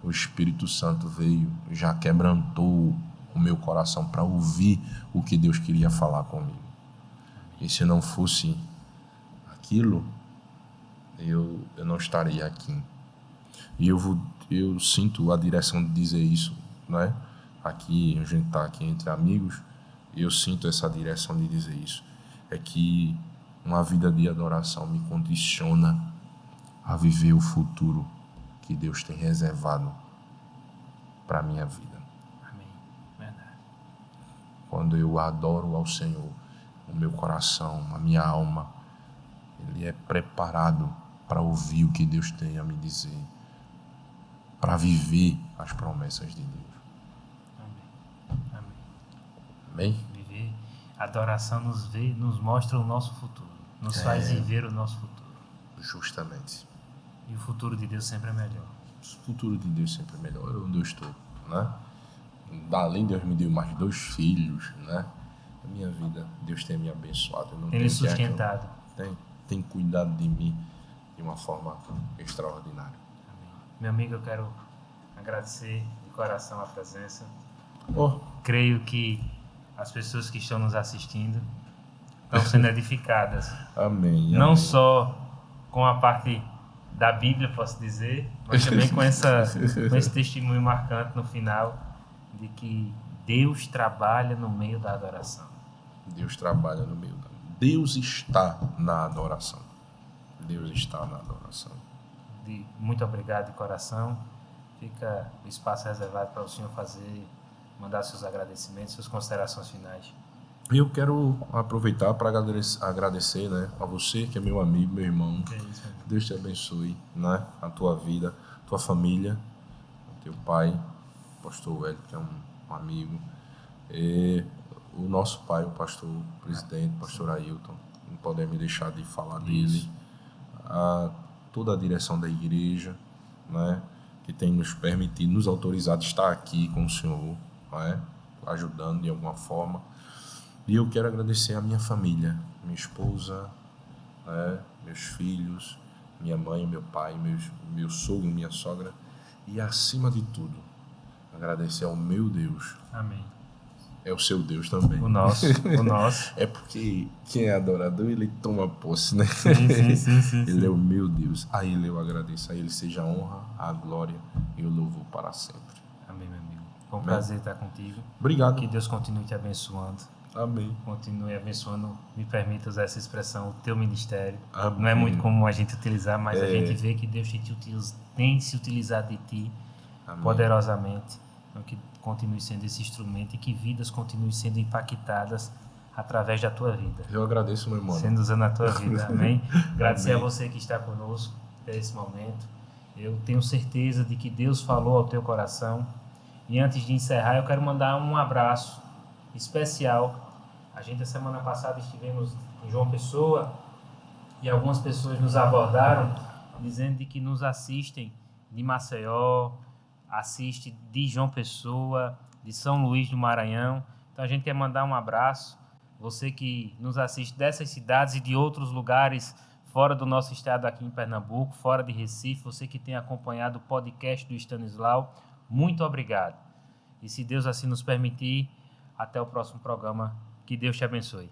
Speaker 2: O Espírito Santo veio, já quebrantou o meu coração para ouvir o que Deus queria falar comigo. E se não fosse aquilo, eu não estaria aqui. E eu sinto a direção de dizer isso, né? Aqui, a gente está aqui entre amigos, e eu sinto essa direção de dizer isso. É que uma vida de adoração me condiciona a viver o futuro que Deus tem reservado para a minha vida. quando eu adoro ao Senhor, o meu coração, a minha alma, ele é preparado para ouvir o que Deus tem a me dizer, para viver as promessas de Deus.
Speaker 1: Amém. Amém.
Speaker 2: Amém?
Speaker 1: Viver, a adoração nos mostra o nosso futuro, nos faz viver o nosso futuro.
Speaker 2: Justamente.
Speaker 1: E o futuro de Deus sempre é melhor.
Speaker 2: O futuro de Deus sempre é melhor, é onde eu estou, né? Além de Deus me deu mais 2 filhos, né? A minha vida, Deus tem me abençoado. Eu não
Speaker 1: Tem lhe
Speaker 2: tenho que
Speaker 1: sustentado.
Speaker 2: tem cuidado de mim de uma forma extraordinária.
Speaker 1: Amém. Meu amigo, eu quero agradecer de coração a presença.
Speaker 2: Oh,
Speaker 1: Creio que as pessoas que estão nos assistindo estão sendo edificadas.
Speaker 2: amém.
Speaker 1: Não
Speaker 2: amém.
Speaker 1: só com a parte da Bíblia, posso dizer, mas também com esse testemunho marcante no final de que Deus trabalha no meio da adoração.
Speaker 2: Deus trabalha no meio da... Deus está na adoração. Deus está na adoração.
Speaker 1: Muito obrigado de coração. Fica o espaço reservado para o senhor mandar seus agradecimentos, suas considerações finais.
Speaker 2: Eu quero aproveitar para agradecer, né, a você, que é meu amigo, meu irmão.
Speaker 1: É isso,
Speaker 2: Deus te abençoe, né, a tua vida, tua família, teu pai, o pastor Hélio, que é um amigo, e o nosso pai, o pastor presidente, pastor Ailton, não podemos deixar de falar dele, toda a direção da igreja, né, que tem nos permitido, nos autorizado a estar aqui com o Senhor, né, ajudando de alguma forma. E eu quero agradecer a minha família, minha esposa, né, meus filhos, minha mãe, meu pai, meu sogro, minha sogra, e acima de tudo, agradecer ao meu Deus.
Speaker 1: Amém.
Speaker 2: É o seu Deus também.
Speaker 1: O nosso.
Speaker 2: É porque quem é adorador, ele toma posse, né?
Speaker 1: Sim.
Speaker 2: Ele é o meu Deus. A ele eu agradeço. A ele seja a honra, a glória e o louvor para sempre.
Speaker 1: Amém, meu amigo. Foi um prazer estar contigo.
Speaker 2: Obrigado.
Speaker 1: Que Deus continue te abençoando.
Speaker 2: Amém.
Speaker 1: Continue abençoando, me permita usar essa expressão, o teu ministério.
Speaker 2: Amém.
Speaker 1: Não é muito comum a gente utilizar, mas a gente vê que Deus tem se utilizado de ti. Amém. Poderosamente. Então, que continue sendo esse instrumento e que vidas continuem sendo impactadas através da tua vida.
Speaker 2: Eu agradeço, meu irmão.
Speaker 1: Sendo usando a tua vida. Amém? Agradecer a você que está conosco nesse momento. Eu tenho certeza de que Deus falou ao teu coração. E antes de encerrar, eu quero mandar um abraço especial. A gente, a semana passada, estivemos em João Pessoa e algumas pessoas nos abordaram dizendo de que nos assistem de Maceió, assiste de João Pessoa, de São Luís do Maranhão. Então a gente quer mandar um abraço. Você que nos assiste dessas cidades e de outros lugares fora do nosso estado aqui em Pernambuco, fora de Recife, você que tem acompanhado o podcast do Stanislau, muito obrigado. E se Deus assim nos permitir, até o próximo programa. Que Deus te abençoe.